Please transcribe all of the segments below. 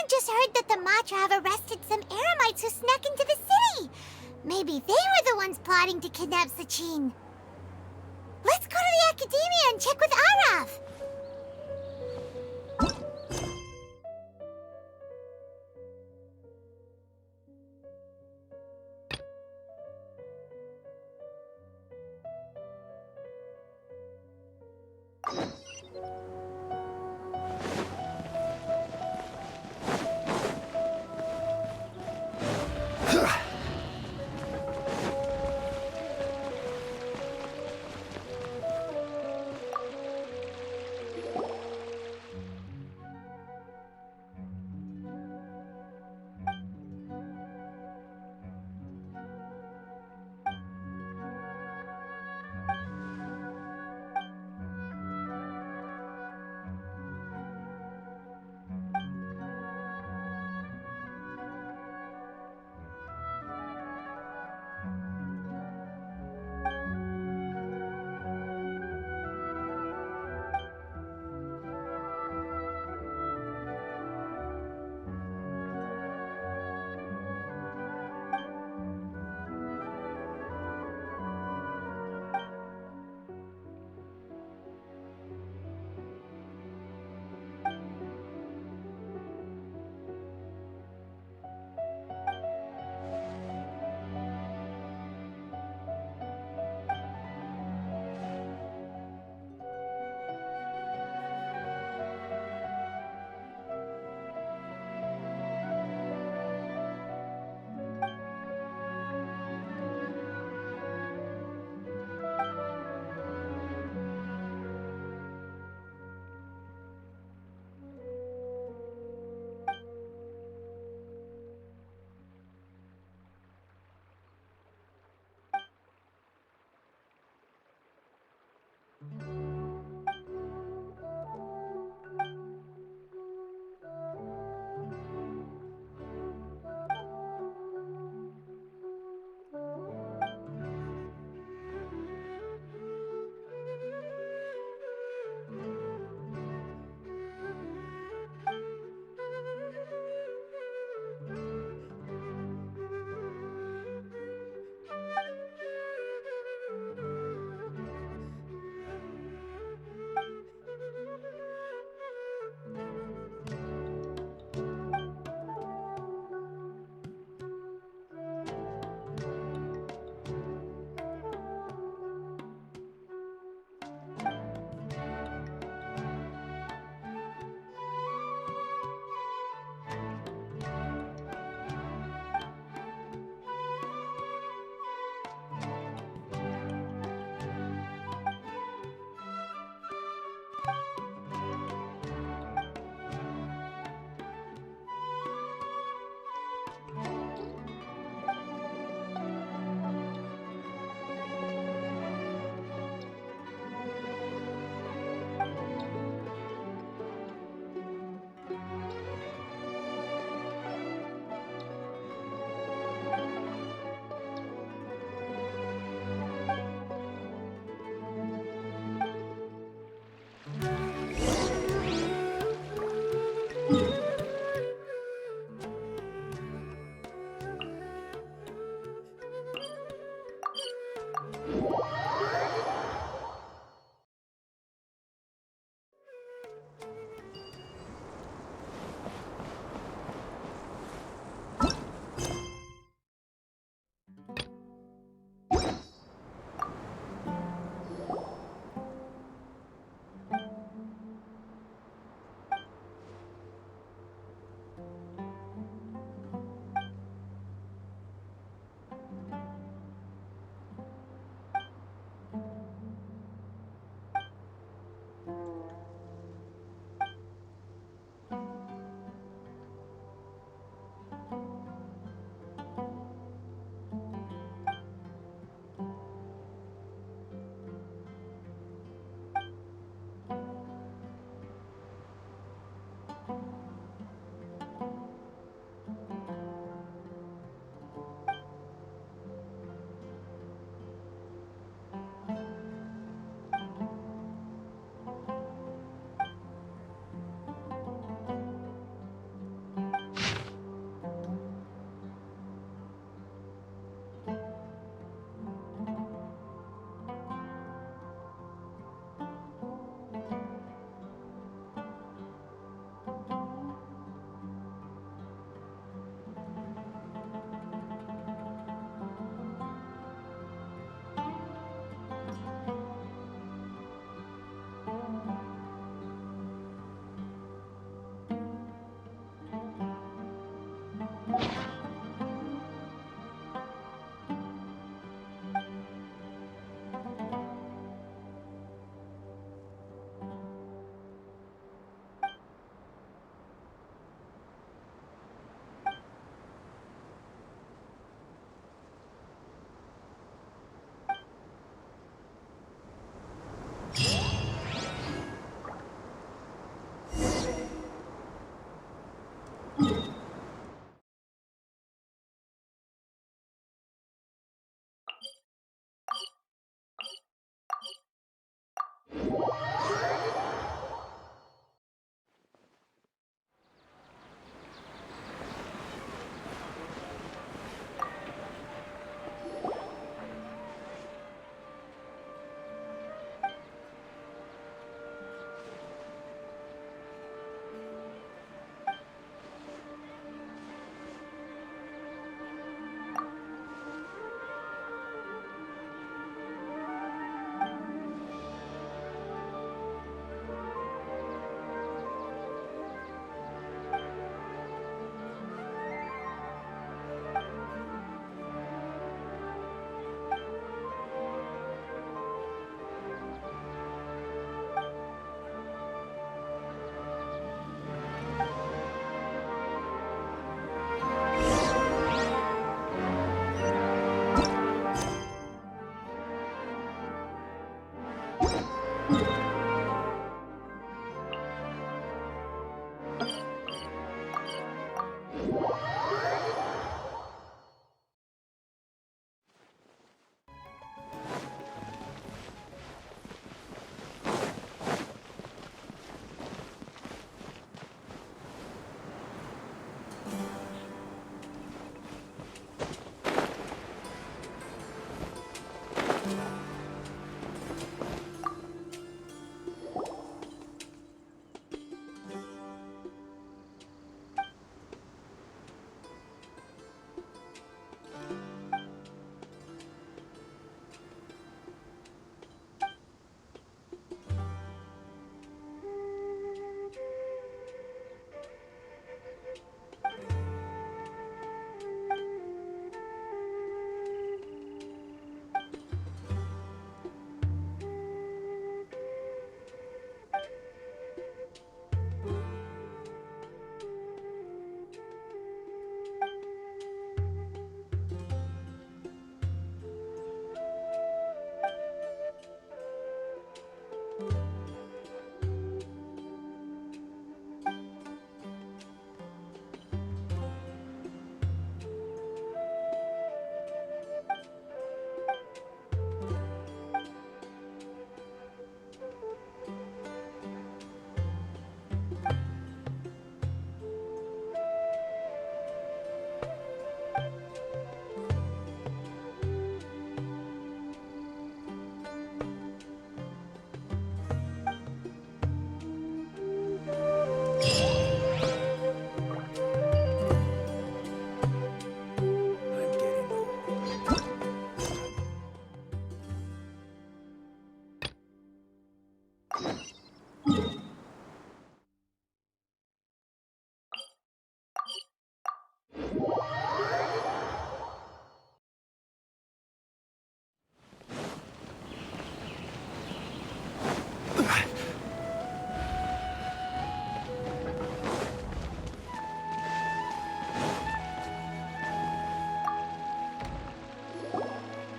Just heard that the Matra have arrested some Eremites who snuck into the city. Maybe they were the ones plotting to kidnap Sachin. Let's go to the Academia and check with Arav.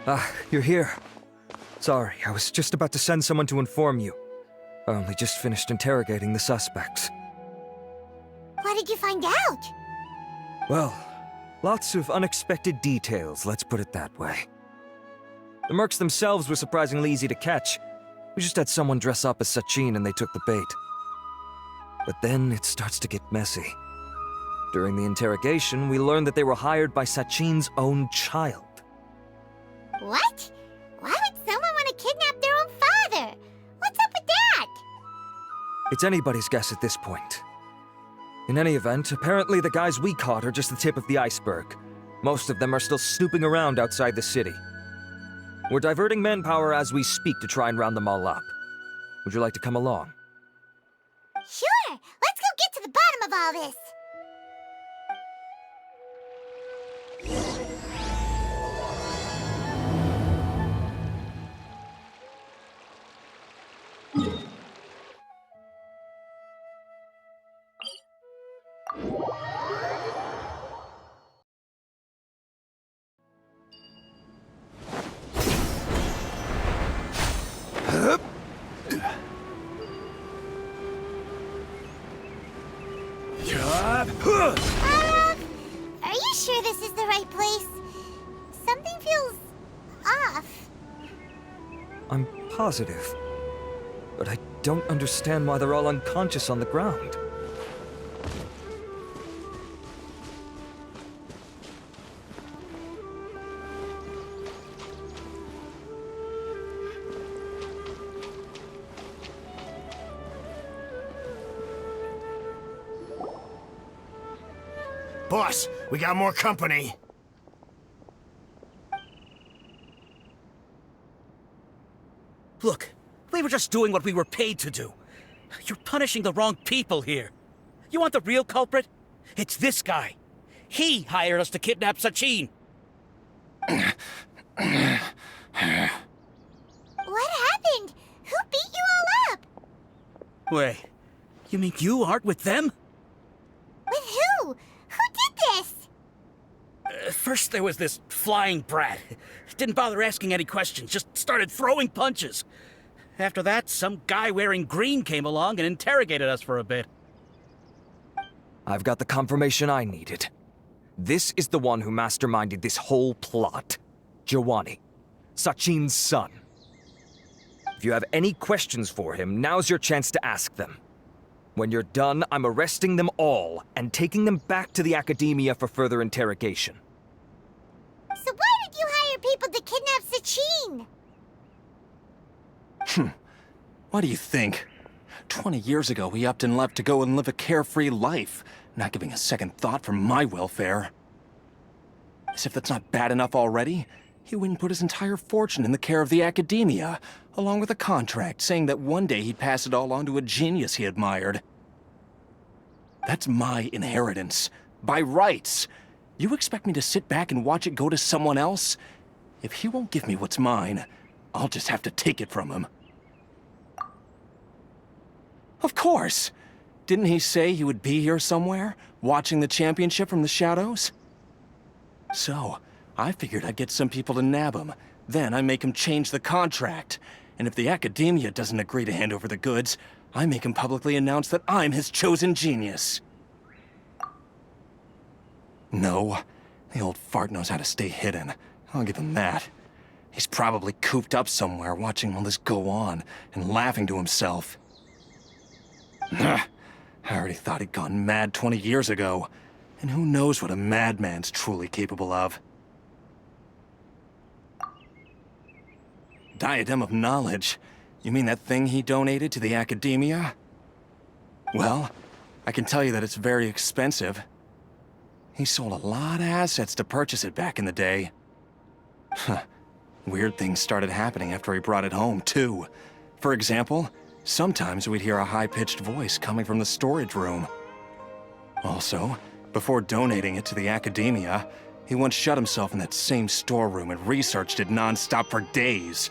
Ah, you're here. Sorry, I was just about to send someone to inform you. I only just finished interrogating the suspects. What did you find out? Well, lots of unexpected details, let's put it that way. The mercs themselves were surprisingly easy to catch. We just had someone dress up as Sachin and they took the bait. But then it starts to get messy. During the interrogation, we learned that they were hired by Sachin's own child. What? Why would someone want to kidnap their own father? What's up with that? It's anybody's guess at this point. In any event, apparently the guys we caught are just the tip of the iceberg. Most of them are still snooping around outside the city. We're diverting manpower as we speak to try and round them all up. Would you like to come along? Sure! Let's go get to the bottom of all this! Are you sure this is the right place? Something feels off. I'm positive. But I don't understand why they're all unconscious on the ground. Boss, we got more company. Look, we were just doing what we were paid to do. You're punishing the wrong people here. You want the real culprit? It's this guy. He hired us to kidnap Sachin. What happened? Who beat you all up? Wait, you mean you aren't with them? With who? Who did this? First there was this flying brat. Didn't bother asking any questions, just started throwing punches. After that, some guy wearing green came along and interrogated us for a bit. I've got the confirmation I needed. This is the one who masterminded this whole plot. Jawani, Sachin's son. If you have any questions for him, now's your chance to ask them. When you're done, I'm arresting them all and taking them back to the academia for further interrogation. So why did you hire people to kidnap Sachin? What do you think? 20 years ago, he upped and left to go and live a carefree life, not giving a second thought for my welfare. As if that's not bad enough already, he went and put his entire fortune in the care of the academia, along with a contract saying that one day he'd pass it all on to a genius he admired. That's my inheritance, by rights. You expect me to sit back and watch it go to someone else? If he won't give me what's mine, I'll just have to take it from him. Of course! Didn't he say he would be here somewhere, watching the championship from the shadows? So, I figured I'd get some people to nab him. Then I make him change the contract. And if the academia doesn't agree to hand over the goods, I make him publicly announce that I'm his chosen genius. No, the old fart knows how to stay hidden. I'll give him that. He's probably cooped up somewhere watching all this go on and laughing to himself. I already thought he'd gone mad 20 years ago. And who knows what a madman's truly capable of. Diadem of Knowledge? You mean that thing he donated to the academia? Well, I can tell you that it's very expensive. He sold a lot of assets to purchase it back in the day. Weird things started happening after he brought it home, too. For example, sometimes we'd hear a high-pitched voice coming from the storage room. Also, before donating it to the academia, he once shut himself in that same storeroom and researched it non-stop for days.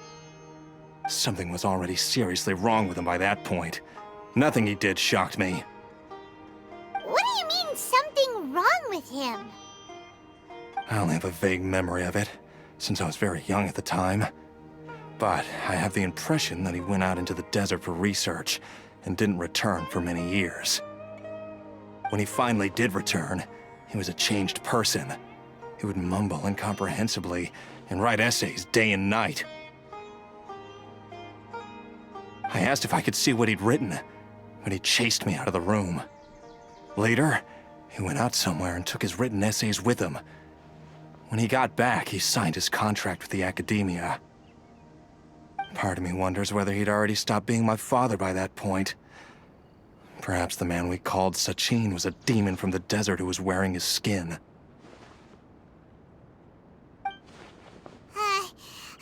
Something was already seriously wrong with him by that point. Nothing he did shocked me. What do you mean, something wrong with him? I only have a vague memory of it. since I was very young at the time. But I have the impression that he went out into the desert for research and didn't return for many years. When he finally did return, he was a changed person. He would mumble incomprehensibly and write essays day and night. I asked if I could see what he'd written, but he chased me out of the room. Later, he went out somewhere and took his written essays with him. When he got back, he signed his contract with the academia. Part of me wonders whether he'd already stopped being my father by that point. Perhaps the man we called Sachin was a demon from the desert who was wearing his skin.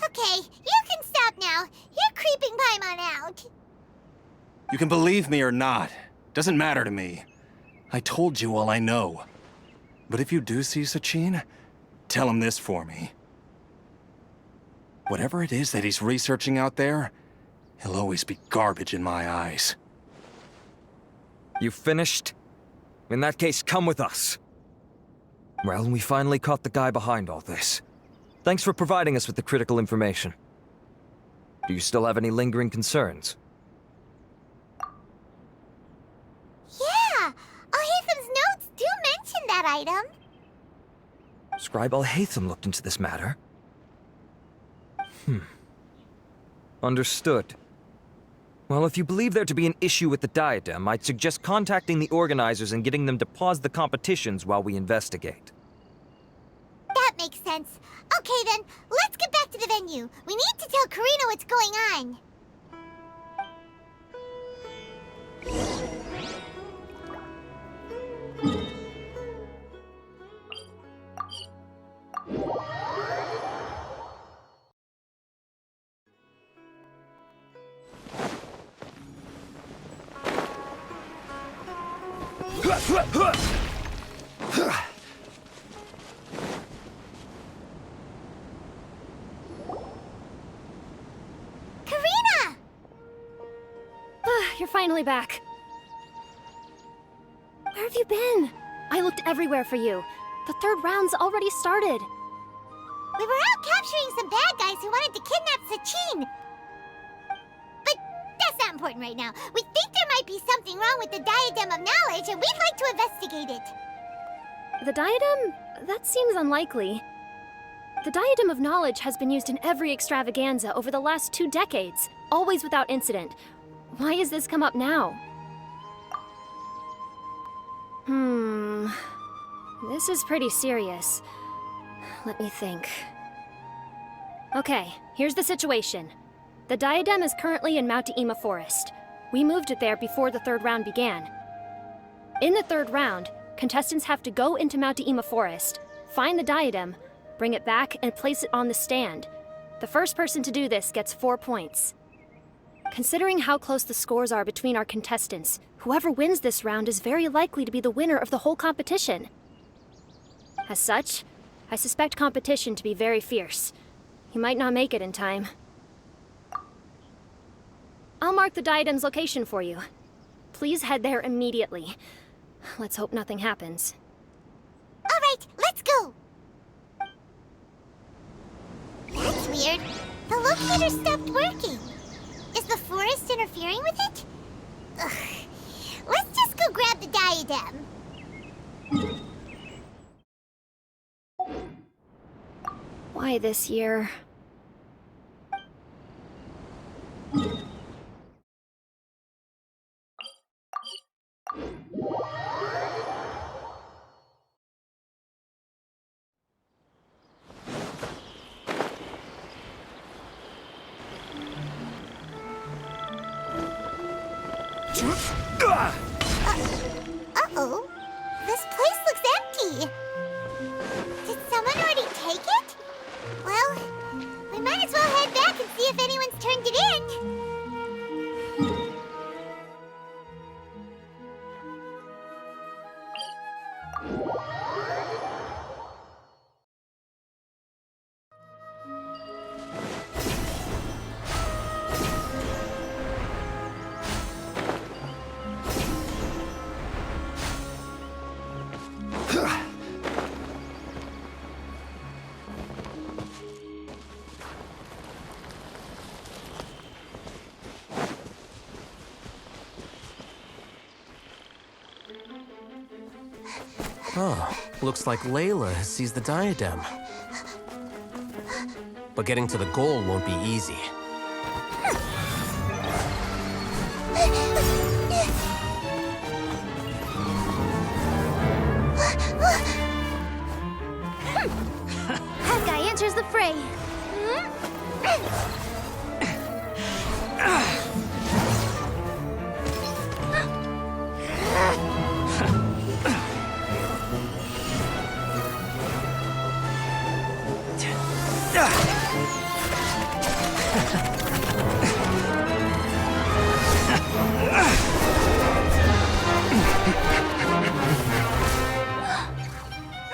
Okay, you can stop now. You're creeping Paimon out. You can believe me or not. Doesn't matter to me. I told you all I know. But if you do see Sachin, tell him this for me. Whatever it is that he's researching out there, he'll always be garbage in my eyes. You finished? In that case, come with us. Well, we finally caught the guy behind all this. Thanks for providing us with the critical information. Do you still have any lingering concerns? Yeah, Al-Haytham's notes do mention that item. Scribe Al-Haytham looked into this matter. Understood. Well, if you believe there to be an issue with the diadem, I'd suggest contacting the organizers and getting them to pause the competitions while we investigate. That makes sense. Okay then, let's get back to the venue. We need to tell Karina what's going on. Karina! You're finally back. Where have you been? I looked everywhere for you. The third round's already started. We were out capturing some bad guys who wanted to kidnap Sachin. But that's not important right now. We think there might be something wrong with the Diadem of Knowledge, and we'd like to investigate it. The diadem? That seems unlikely. The Diadem of Knowledge has been used in every extravaganza over the last 2 decades, always without incident. Why has this come up now? This is pretty serious. Let me think. Okay, here's the situation. The diadem is currently in Mount Deima Forest. We moved it there before the third round began. In the third round, contestants have to go into Mount Deima Forest, find the diadem, bring it back, and place it on the stand. The first person to do this gets 4 points. Considering how close the scores are between our contestants, whoever wins this round is very likely to be the winner of the whole competition. As such, I suspect competition to be very fierce. You might not make it in time. I'll mark the diadem's location for you. Please head there immediately. Let's hope nothing happens. All right, let's go. That's weird. The locator stopped working. Is the forest interfering with it? Ugh. Let's just go grab the diadem. Why this year? Uh-oh. This place looks empty. Did someone already take it? Well, we might as well head back and see if anyone's turned it in. Oh, looks like Layla has seized the diadem. But getting to the goal won't be easy. That guy enters the fray.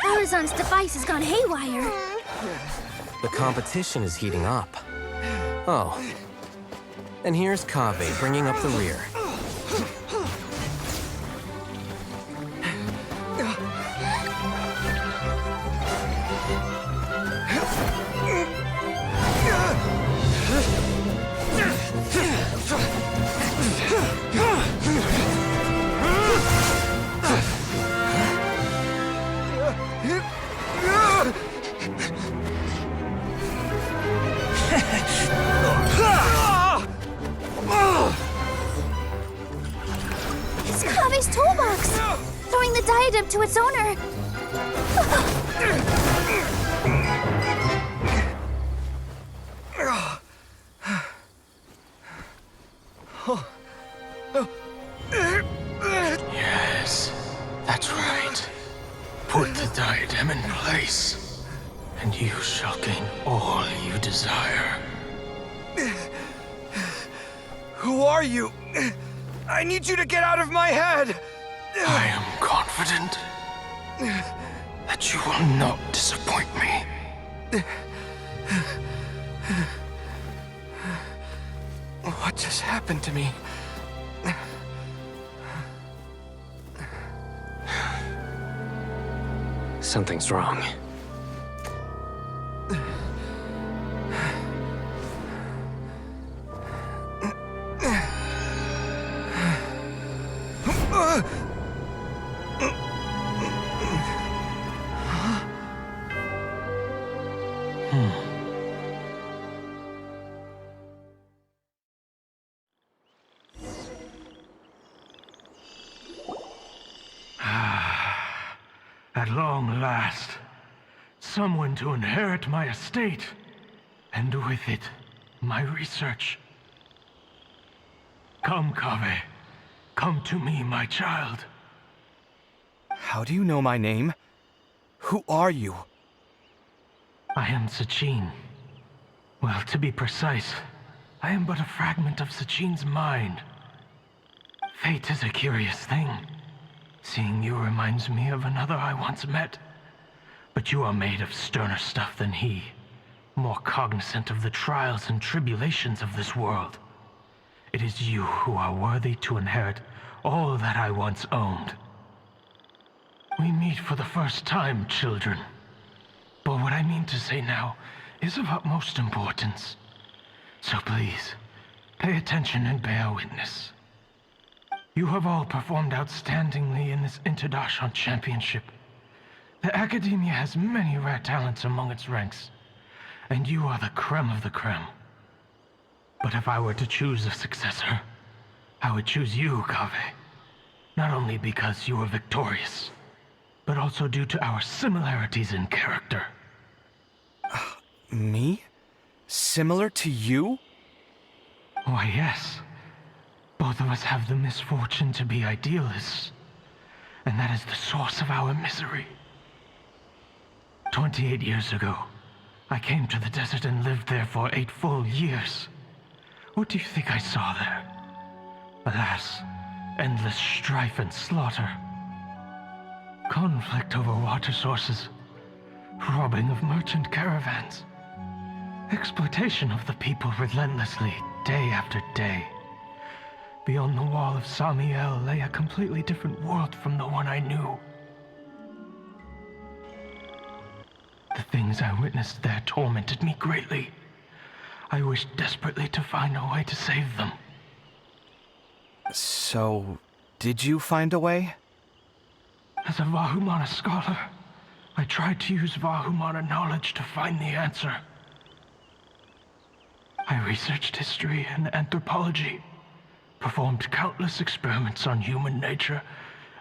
Arizon's device has gone haywire. The competition is heating up. Oh. And here's Kaveh bringing up the rear. It's Kaveh's toolbox! Throwing the diadem to its owner! Yes, that's right. Put the diadem in place, and you shall gain all you desire. Who are you? I need you to get out of my head! I am confident that you will not disappoint me. What just happened to me? Something's wrong. At long last, someone to inherit my estate, and with it, my research. Come, Kaveh. Come to me, my child. How do you know my name? Who are you? I am Sachin. Well, to be precise, I am but a fragment of Sachin's mind. Fate is a curious thing. Seeing you reminds me of another I once met. But you are made of sterner stuff than he, more cognizant of the trials and tribulations of this world. It is you who are worthy to inherit all that I once owned. We meet for the first time, children. But what I mean to say now is of utmost importance. So please, pay attention and bear witness. You have all performed outstandingly in this Interdashon Championship. The Academia has many rare talents among its ranks, and you are the creme of the creme. But if I were to choose a successor, I would choose you, Kaveh. Not only because you were victorious, but also due to our similarities in character. Me? Similar to you? Why, yes. Both of us have the misfortune to be idealists, and that is the source of our misery. 28 years ago, I came to the desert and lived there for 8 full years. What do you think I saw there? Alas, endless strife and slaughter. Conflict over water sources, robbing of merchant caravans, exploitation of the people relentlessly, day after day. Beyond the wall of Samiel lay a completely different world from the one I knew. The things I witnessed there tormented me greatly. I wished desperately to find a way to save them. So, did you find a way? As a Vahumana scholar, I tried to use Vahumana knowledge to find the answer. I researched history and anthropology, performed countless experiments on human nature,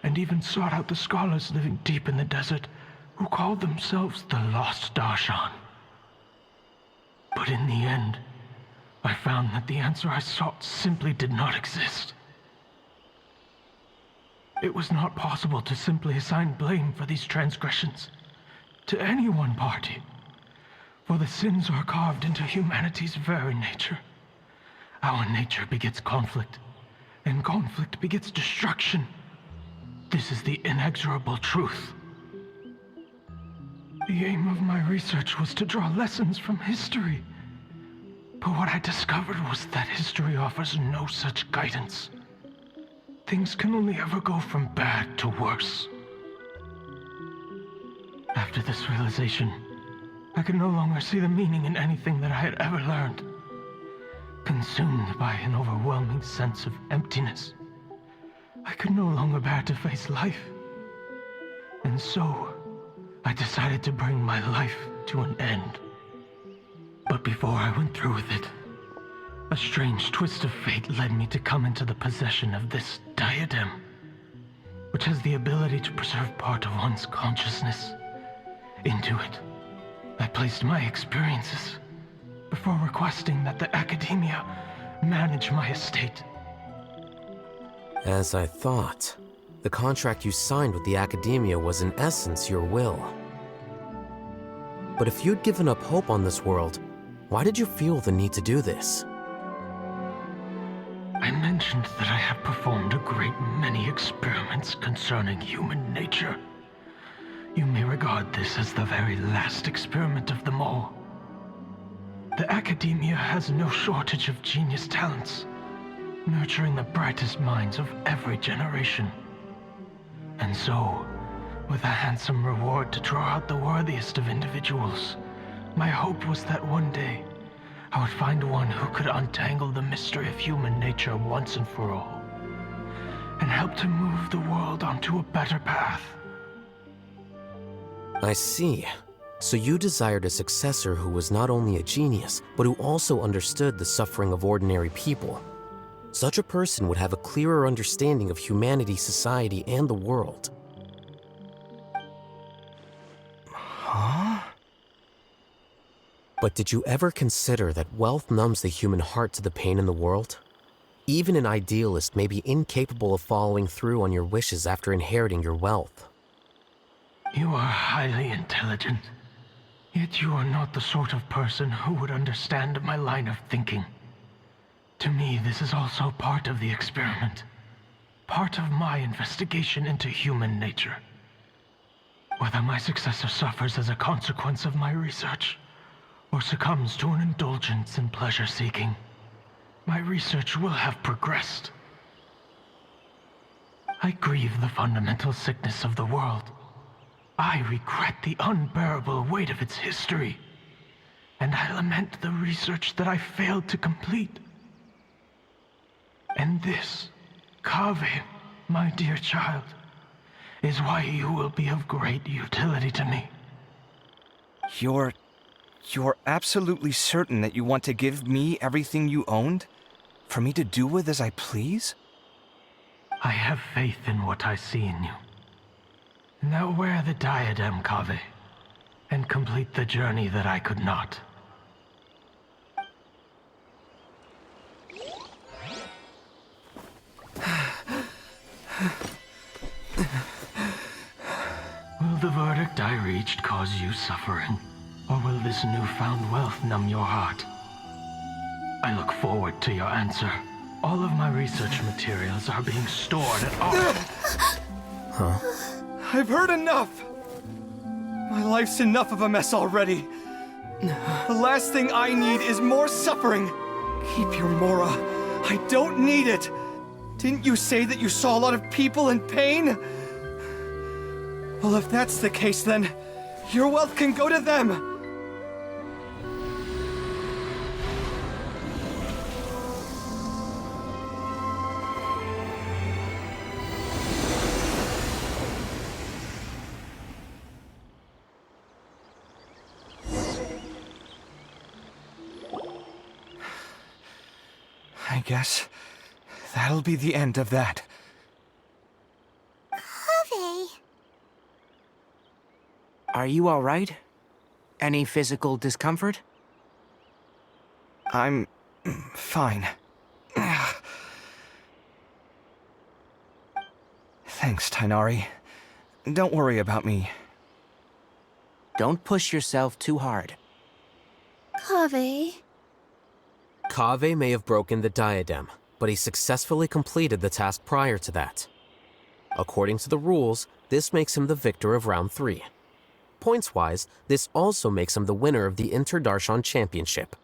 and even sought out the scholars living deep in the desert who called themselves the Lost Darshan. But in the end, I found that the answer I sought simply did not exist. It was not possible to simply assign blame for these transgressions to any one party, for the sins are carved into humanity's very nature. Our nature begets conflict, and conflict begets destruction. This is the inexorable truth. The aim of my research was to draw lessons from history. But what I discovered was that history offers no such guidance. Things can only ever go from bad to worse. After this realization, I could no longer see the meaning in anything that I had ever learned. Consumed by an overwhelming sense of emptiness, I could no longer bear to face life. And so, I decided to bring my life to an end. But before I went through with it, a strange twist of fate led me to come into the possession of this diadem, which has the ability to preserve part of one's consciousness. Into it, I placed my experiences before requesting that the academia manage my estate. As I thought, the contract you signed with the academia was in essence your will. But if you'd given up hope on this world, why did you feel the need to do this? I mentioned that I have performed a great many experiments concerning human nature. You may regard this as the very last experiment of them all. The academia has no shortage of genius talents, nurturing the brightest minds of every generation. And so, with a handsome reward to draw out the worthiest of individuals, my hope was that one day, I would find one who could untangle the mystery of human nature once and for all, and help to move the world onto a better path. I see. So you desired a successor who was not only a genius, but who also understood the suffering of ordinary people. Such a person would have a clearer understanding of humanity, society, and the world. Huh? But did you ever consider that wealth numbs the human heart to the pain in the world? Even an idealist may be incapable of following through on your wishes after inheriting your wealth. You are highly intelligent, yet you are not the sort of person who would understand my line of thinking. To me, this is also part of the experiment, part of my investigation into human nature. Whether my successor suffers as a consequence of my research, or succumbs to an indulgence in pleasure-seeking, my research will have progressed. I grieve the fundamental sickness of the world. I regret the unbearable weight of its history, and I lament the research that I failed to complete. And this, Kaveh, my dear child, is why you will be of great utility to me. You're absolutely certain that you want to give me everything you owned? For me to do with as I please? I have faith in what I see in you. Now wear the diadem, Kaveh, and complete the journey that I could not. Will the verdict I reached cause you suffering? Or will this newfound wealth numb your heart? I look forward to your answer. All of my research materials are being stored at our... Huh? I've heard enough! My life's enough of a mess already. The last thing I need is more suffering. Keep your Mora. I don't need it. Didn't you say that you saw a lot of people in pain? Well, if that's the case, then your wealth can go to them. I guess that'll be the end of that. Kaveh. Are you all right? Any physical discomfort? I'm fine. Thanks, Tainari. Don't worry about me. Don't push yourself too hard. Kaveh. Kaveh may have broken the diadem, but he successfully completed the task prior to that. According to the rules, this makes him the victor of round 3. Points-wise, this also makes him the winner of the Inter-Darshan Championship.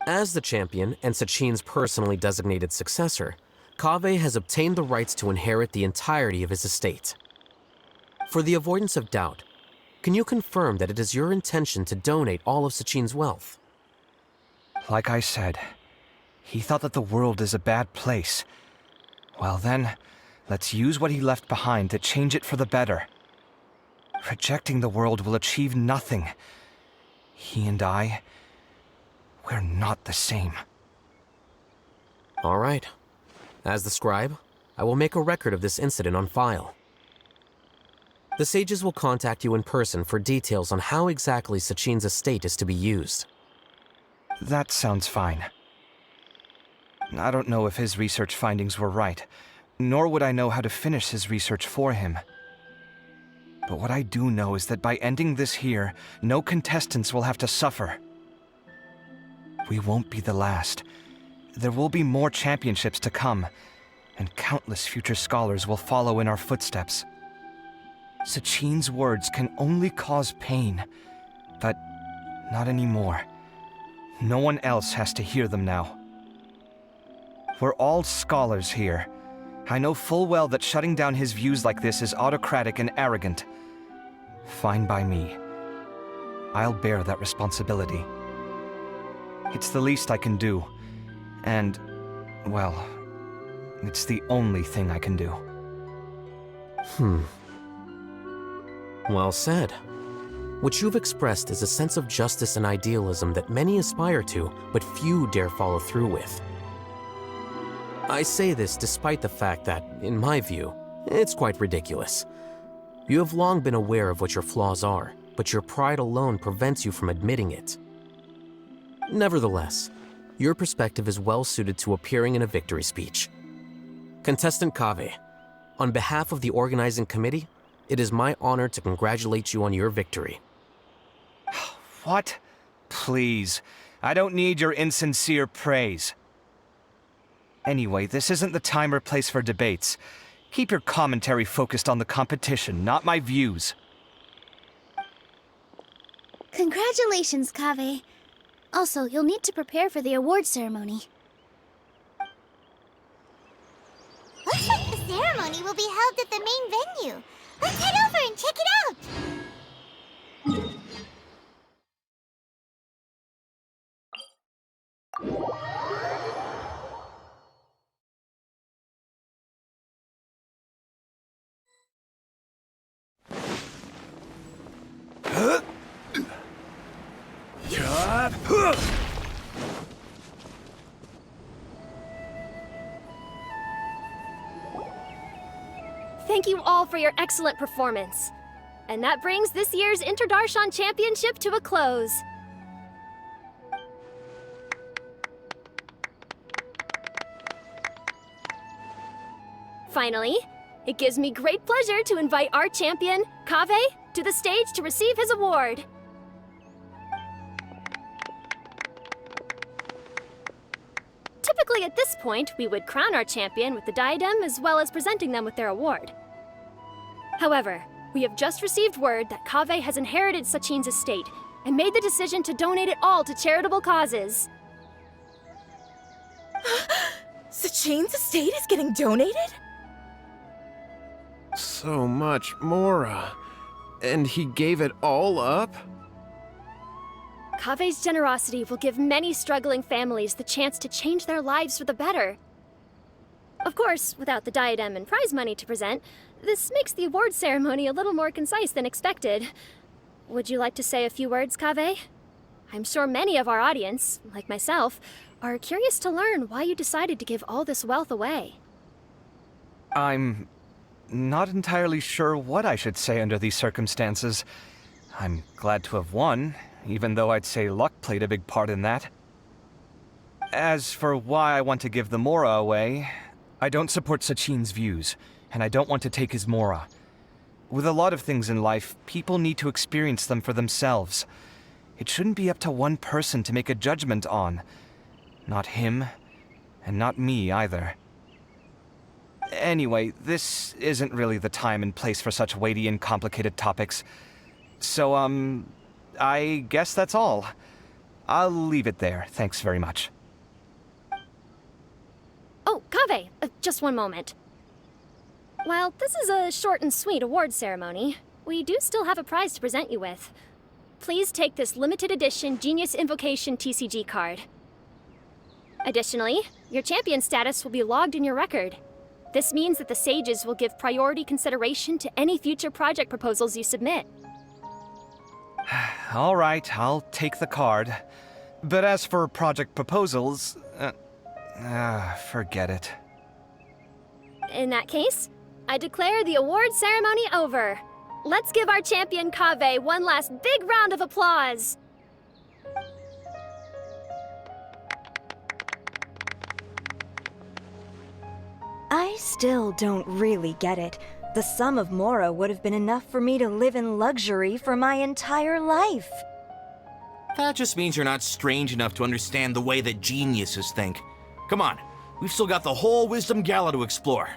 As the champion and Sachin's personally designated successor, Kaveh has obtained the rights to inherit the entirety of his estate. For the avoidance of doubt, can you confirm that it is your intention to donate all of Sachin's wealth? Like I said, he thought that the world is a bad place. Well then, let's use what he left behind to change it for the better. Rejecting the world will achieve nothing. He and I, we're not the same. All right. As the scribe, I will make a record of this incident on file. The sages will contact you in person for details on how exactly Sachin's estate is to be used. That sounds fine. I don't know if his research findings were right, nor would I know how to finish his research for him. But what I do know is that by ending this here, no contestants will have to suffer. We won't be the last. There will be more championships to come, and countless future scholars will follow in our footsteps. Sachin's words can only cause pain, but not anymore. No one else has to hear them now. We're all scholars here. I know full well that shutting down his views like this is autocratic and arrogant. Fine by me. I'll bear that responsibility. It's the least I can do. And, well, it's the only thing I can do. Well said. What you've expressed is a sense of justice and idealism that many aspire to, but few dare follow through with. I say this despite the fact that, in my view, it's quite ridiculous. You have long been aware of what your flaws are, but your pride alone prevents you from admitting it. Nevertheless, your perspective is well suited to appearing in a victory speech. Contestant Kaveh, on behalf of the organizing committee, it is my honor to congratulate you on your victory. What? Please. I don't need your insincere praise. Anyway, this isn't the time or place for debates. Keep your commentary focused on the competition, not my views. Congratulations, Kaveh. Also, you'll need to prepare for the award ceremony. Looks like the ceremony will be held at the main venue. Let's head over and check it out! Thank you all for your excellent performance. And that brings this year's Inter-Darshan Championship to a close. Finally, it gives me great pleasure to invite our champion, Kaveh, to the stage to receive his award. Typically at this point, we would crown our champion with the diadem as well as presenting them with their award. However, we have just received word that Kaveh has inherited Sachin's estate and made the decision to donate it all to charitable causes. Sachin's estate is getting donated? So much more, and he gave it all up? Kaveh's generosity will give many struggling families the chance to change their lives for the better. Of course, without the diadem and prize money to present, this makes the award ceremony a little more concise than expected. Would you like to say a few words, Kaveh? I'm sure many of our audience, like myself, are curious to learn why you decided to give all this wealth away. I'm not entirely sure what I should say under these circumstances. I'm glad to have won, even though I'd say luck played a big part in that. As for why I want to give the Mora away, I don't support Sachin's views, and I don't want to take his Mora. With a lot of things in life, people need to experience them for themselves. It shouldn't be up to one person to make a judgment on. Not him, and not me either. Anyway, this isn't really the time and place for such weighty and complicated topics. So, I guess that's all. I'll leave it there. Thanks very much. Oh, Kaveh, just one moment. While this is a short and sweet award ceremony, we do still have a prize to present you with. Please take this limited edition Genius Invocation TCG card. Additionally, your champion status will be logged in your record. This means that the Sages will give priority consideration to any future project proposals you submit. All right, I'll take the card. But as for project proposals, forget it. In that case, I declare the award ceremony over. Let's give our champion Kaveh one last big round of applause. I still don't really get it. The sum of Mora would have been enough for me to live in luxury for my entire life. That just means you're not strange enough to understand the way that geniuses think. Come on, we've still got the whole Wisdom Gala to explore.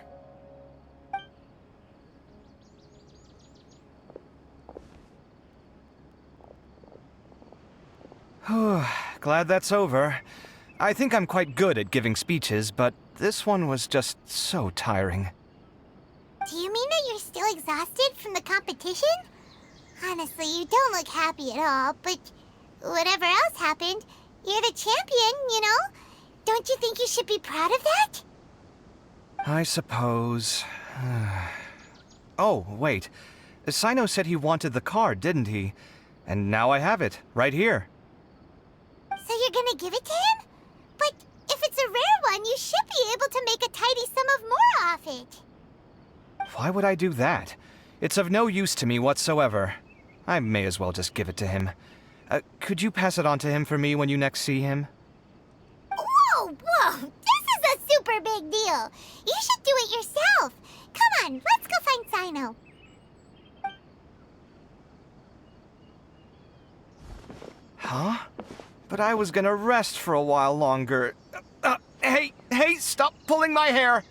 Glad that's over. I think I'm quite good at giving speeches, but this one was just so tiring. Do you mean that you're still exhausted from the competition? Honestly, you don't look happy at all, but whatever else happened, you're the champion, you know? Don't you think you should be proud of that? I suppose. Oh, wait. Sino said he wanted the card, didn't he? And now I have it, right here. So you're gonna give it to him? But if it's a rare one, you should be able to make a tidy sum of more off it. Why would I do that? It's of no use to me whatsoever. I may as well just give it to him. Could you pass it on to him for me when you next see him? Whoa, whoa! This is a super big deal! You should do it yourself! Come on, let's go find Sino. Huh? But I was gonna rest for a while longer. Hey, stop pulling my hair!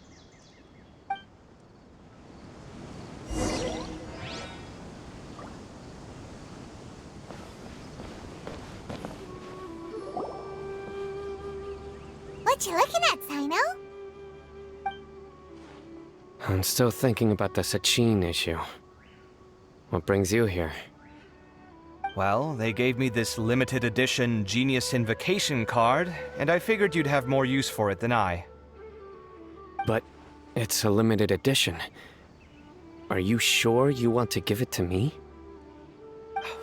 What you looking at, Sino? I'm still thinking about the Sachin issue. What brings you here? Well, they gave me this limited edition Genius Invocation card, and I figured you'd have more use for it than I. But it's a limited edition. Are you sure you want to give it to me?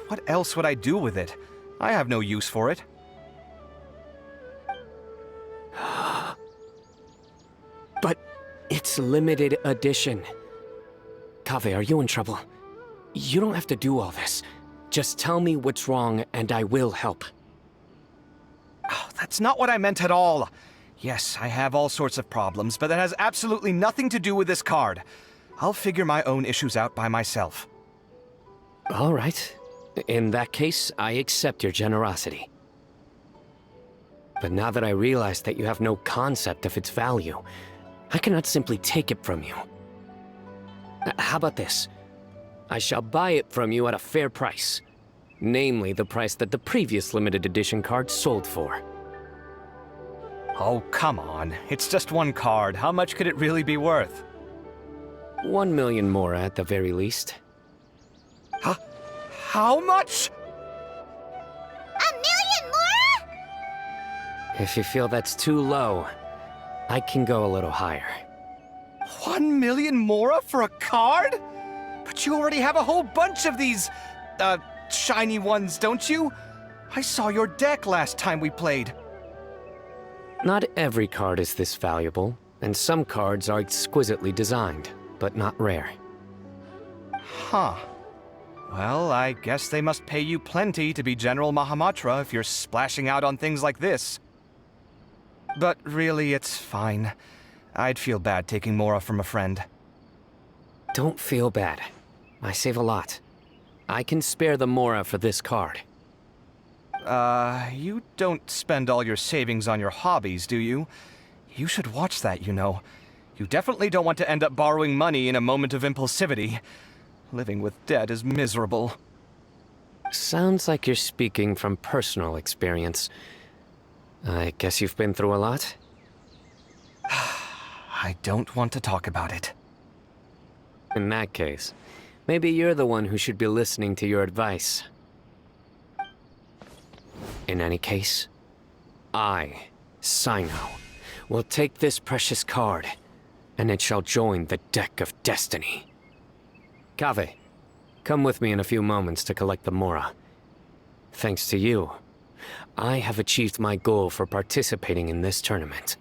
What else would I do with it? I have no use for it. But it's limited edition. Kaveh, are you in trouble? You don't have to do all this. Just tell me what's wrong and I will help. Oh, that's not what I meant at all. Yes, I have all sorts of problems, but that has absolutely nothing to do with this card. I'll figure my own issues out by myself. All right. In that case, I accept your generosity. But now that I realize that you have no concept of its value, I cannot simply take it from you. How about this? I shall buy it from you at a fair price. Namely, the price that the previous limited edition card sold for. Oh, come on. It's just one card. How much could it really be worth? 1 million more at the very least. Huh? How much? 1 million more? If you feel that's too low, I can go a little higher. 1 million more for a card? But you already have a whole bunch of these, shiny ones, don't you? I saw your deck last time we played. Not every card is this valuable, and some cards are exquisitely designed, but not rare. Huh. Well, I guess they must pay you plenty to be General Mahamatra if you're splashing out on things like this. But really, it's fine. I'd feel bad taking Mora from a friend. Don't feel bad. I save a lot. I can spare the Mora for this card. You don't spend all your savings on your hobbies, do you? You should watch that, you know. You definitely don't want to end up borrowing money in a moment of impulsivity. Living with debt is miserable. Sounds like you're speaking from personal experience. I guess you've been through a lot? I don't want to talk about it. In that case, maybe you're the one who should be listening to your advice. In any case, I, Sino, will take this precious card, and it shall join the deck of destiny. Kaveh, come with me in a few moments to collect the Mora. Thanks to you, I have achieved my goal for participating in this tournament.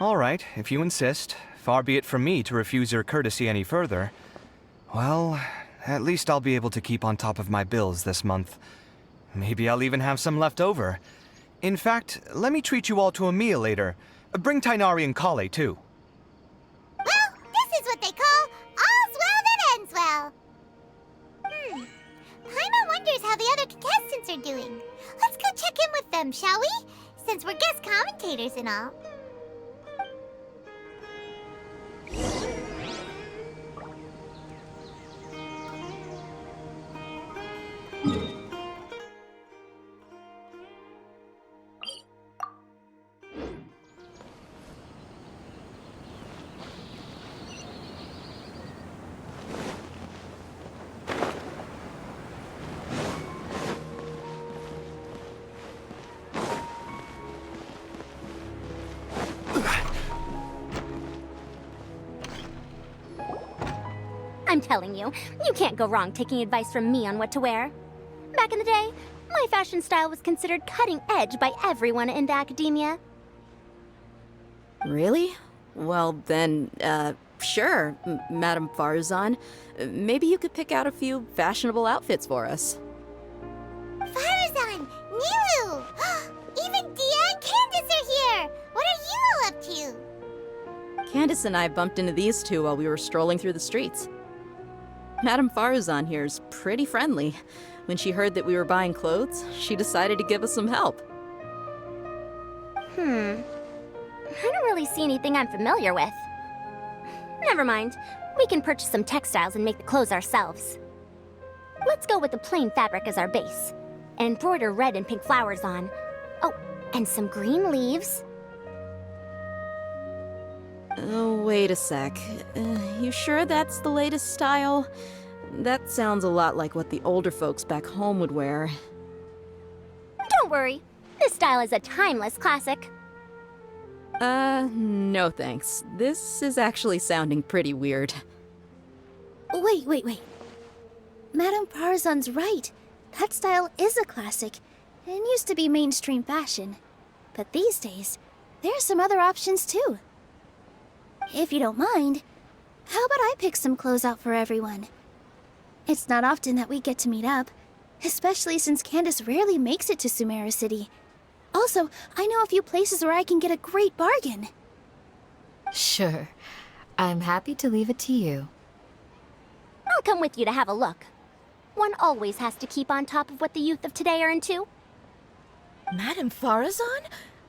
All right, if you insist. Far be it from me to refuse your courtesy any further. Well, at least I'll be able to keep on top of my bills this month. Maybe I'll even have some left over. In fact, let me treat you all to a meal later. Bring Tainari and Kale, too. Well, this is what they call all's well that ends well. Paimon wonders how the other contestants are doing. Let's go check in with them, shall we? Since we're guest commentators and all. I'm telling you, you can't go wrong taking advice from me on what to wear. Back in the day, my fashion style was considered cutting edge by everyone in the academia. Really? Well then, sure, Madame Faruzan. Maybe you could pick out a few fashionable outfits for us. Faruzan! Nilu! Even Dia and Candace are here! What are you all up to? Candace and I bumped into these two while we were strolling through the streets. Madame Faruzan here is pretty friendly. When she heard that we were buying clothes, she decided to give us some help. I don't really see anything I'm familiar with. Never mind. We can purchase some textiles and make the clothes ourselves. Let's go with the plain fabric as our base. And embroider red and pink flowers on. Oh, and some green leaves. Oh, wait a sec. You sure that's the latest style? That sounds a lot like what the older folks back home would wear. Don't worry. This style is a timeless classic. No thanks. This is actually sounding pretty weird. Wait. Madame Farzan's right. That style is a classic, and used to be mainstream fashion. But these days, there's some other options too. If you don't mind, how about I pick some clothes out for everyone? It's not often that we get to meet up, especially since Candace rarely makes it to Sumeru City. Also, I know a few places where I can get a great bargain. Sure. I'm happy to leave it to you. I'll come with you to have a look. One always has to keep on top of what the youth of today are into. Madame Farazan?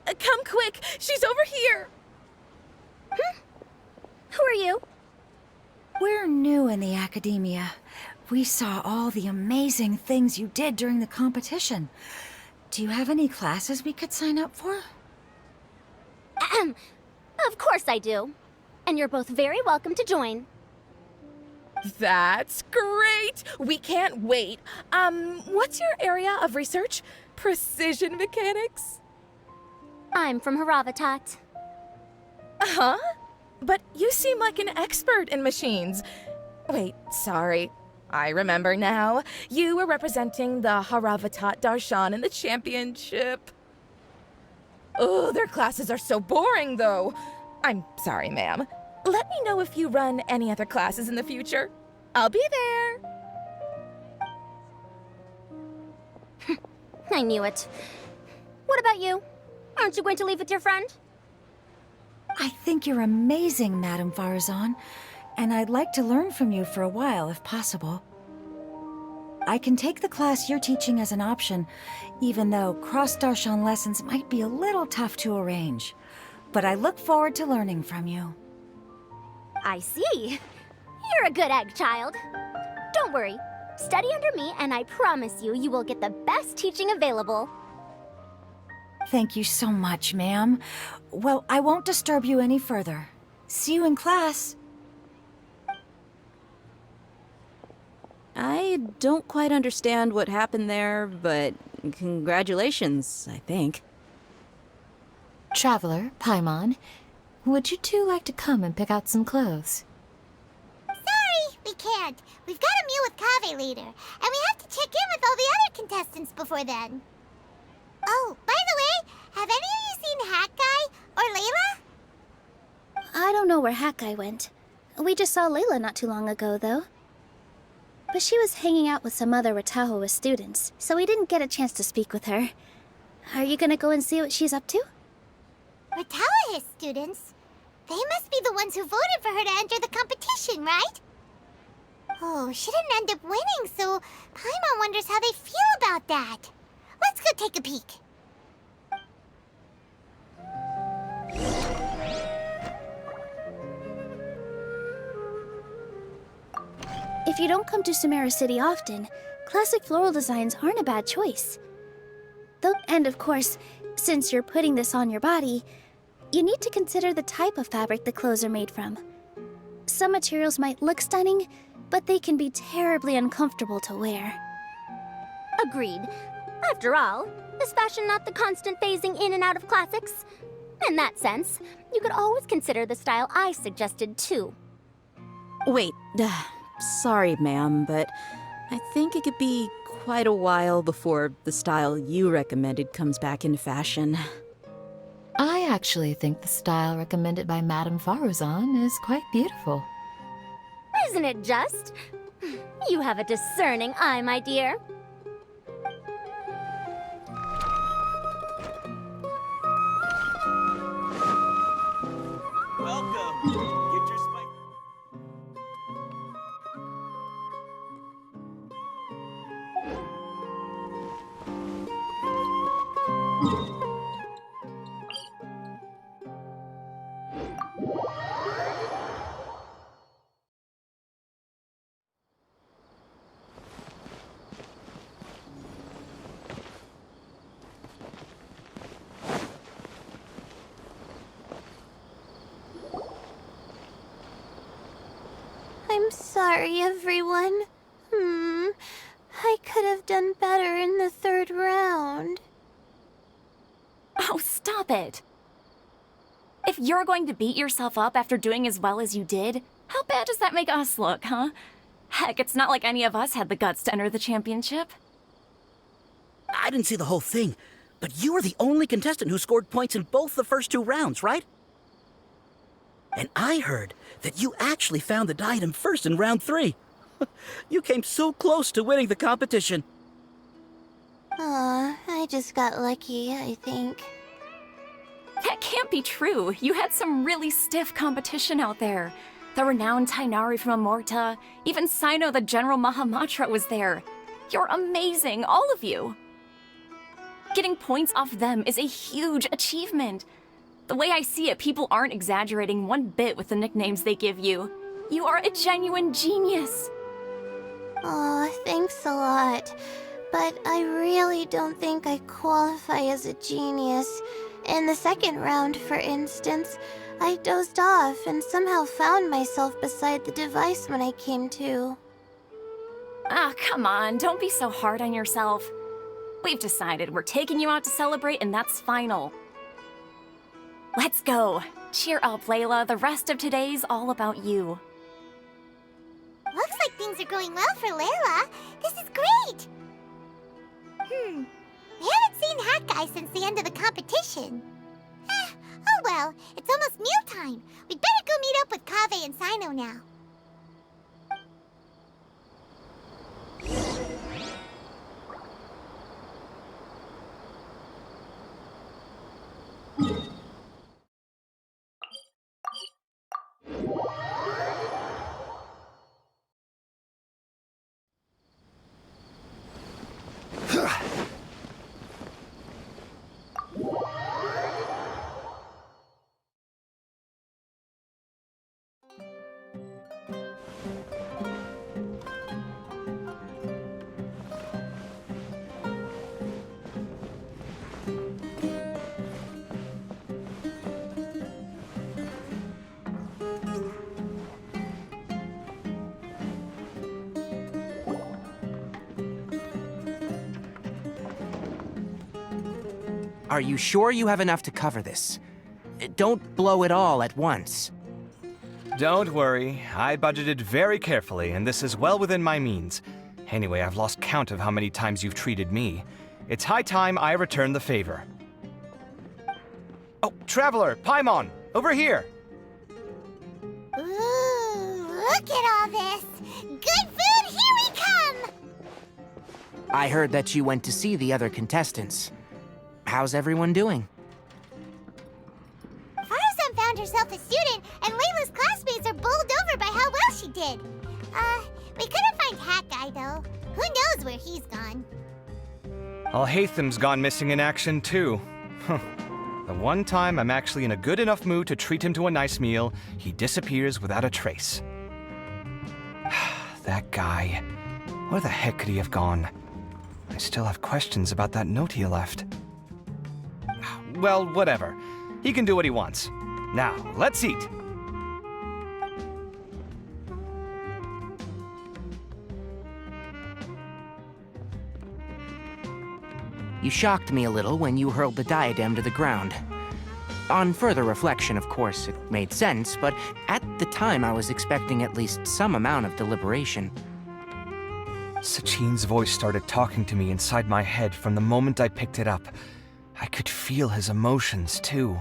Come quick! She's over here! Who are you? We're new in the academia. We saw all the amazing things you did during the competition. Do you have any classes we could sign up for? Of course I do. And you're both very welcome to join. That's great! We can't wait. What's your area of research? Precision mechanics? I'm from Haravatat. Huh? But you seem like an expert in machines. Wait, sorry. I remember now. You were representing the Haravatat Darshan in the championship. Oh, their classes are so boring, though. I'm sorry, ma'am. Let me know if you run any other classes in the future. I'll be there. I knew it. What about you? Aren't you going to leave with your friend? I think you're amazing, Madame Farazan, and I'd like to learn from you for a while, if possible. I can take the class you're teaching as an option, even though cross-Darshan lessons might be a little tough to arrange. But I look forward to learning from you. I see. You're a good egg, child. Don't worry. Study under me, and I promise you, you will get the best teaching available. Thank you so much, ma'am. Well, I won't disturb you any further. See you in class. I don't quite understand what happened there, but congratulations, I think. Traveler, Paimon, would you two like to come and pick out some clothes? Sorry, we can't. We've got a meal with Kaveh later, and we have to check in with all the other contestants before then. Oh, by the way, have any of you seen Hat Guy or Layla? I don't know where Hat Guy went. We just saw Layla not too long ago, though. But she was hanging out with some other Ratahoa students, so we didn't get a chance to speak with her. Are you gonna go and see what she's up to? Ratahoa students? They must be the ones who voted for her to enter the competition, right? Oh, she didn't end up winning, so Paimon wonders how they feel about that. Let's go take a peek. If you don't come to Sumeru City often, classic floral designs aren't a bad choice. Though, and of course, since you're putting this on your body, you need to consider the type of fabric the clothes are made from. Some materials might look stunning, but they can be terribly uncomfortable to wear. Agreed. After all, is fashion not the constant phasing in and out of classics? In that sense, you could always consider the style I suggested too. Wait, sorry, ma'am, but I think it could be quite a while before the style you recommended comes back into fashion. I actually think the style recommended by Madame Farazan is quite beautiful. Isn't it just? You have a discerning eye, my dear. Welcome. Get your spike. I'm sorry, everyone. I could have done better in the third round. Oh, stop it! If you're going to beat yourself up after doing as well as you did, how bad does that make us look, huh? Heck, it's not like any of us had the guts to enter the championship. I didn't see the whole thing, but you were the only contestant who scored points in both the first two rounds, right? And I heard that you actually found the diadem first in round 3. You came so close to winning the competition. Aw, I just got lucky, I think. That can't be true. You had some really stiff competition out there. The renowned Tainari from Amorta, even Sino the General Mahamatra was there. You're amazing, all of you. Getting points off them is a huge achievement. The way I see it, people aren't exaggerating one bit with the nicknames they give you. You are a genuine genius. Aw, thanks a lot. But I really don't think I qualify as a genius. In the second round, for instance, I dozed off and somehow found myself beside the device when I came to. Ah, come on, don't be so hard on yourself. We've decided we're taking you out to celebrate, and that's final. Let's go. Cheer up, Layla. The rest of today's all about you. Looks like things are going well for Layla. This is great! We haven't seen Hat Guy since the end of the competition. Well, it's almost mealtime. We'd better go meet up with Kaveh and Sino now. Are you sure you have enough to cover this? Don't blow it all at once. Don't worry, I budgeted very carefully, and this is well within my means. Anyway, I've lost count of how many times you've treated me. It's high time I return the favor. Oh, Traveler, Paimon, over here! Ooh, look at all this! Good food, here we come! I heard that you went to see the other contestants. How's everyone doing? Faruzan found herself a student, and Layla's classmates are bowled over by how well she did. We couldn't find Hat Guy, though. Who knows where he's gone? Al-Haytham's gone missing in action, too. The one time I'm actually in a good enough mood to treat him to a nice meal, he disappears without a trace. That guy. Where the heck could he have gone? I still have questions about that note he left. Well, whatever. He can do what he wants. Now, let's eat. You shocked me a little when you hurled the diadem to the ground. On further reflection, of course, it made sense, but at the time I was expecting at least some amount of deliberation. Sachin's voice started talking to me inside my head from the moment I picked it up. I could feel his emotions, too.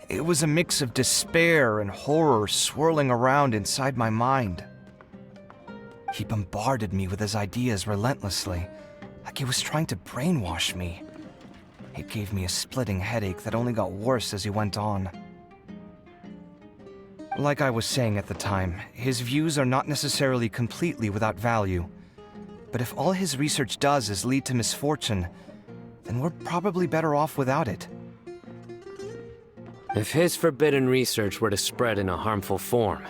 It was a mix of despair and horror swirling around inside my mind. He bombarded me with his ideas relentlessly, like he was trying to brainwash me. It gave me a splitting headache that only got worse as he went on. Like I was saying at the time, his views are not necessarily completely without value. But if all his research does is lead to misfortune, then we're probably better off without it. If his forbidden research were to spread in a harmful form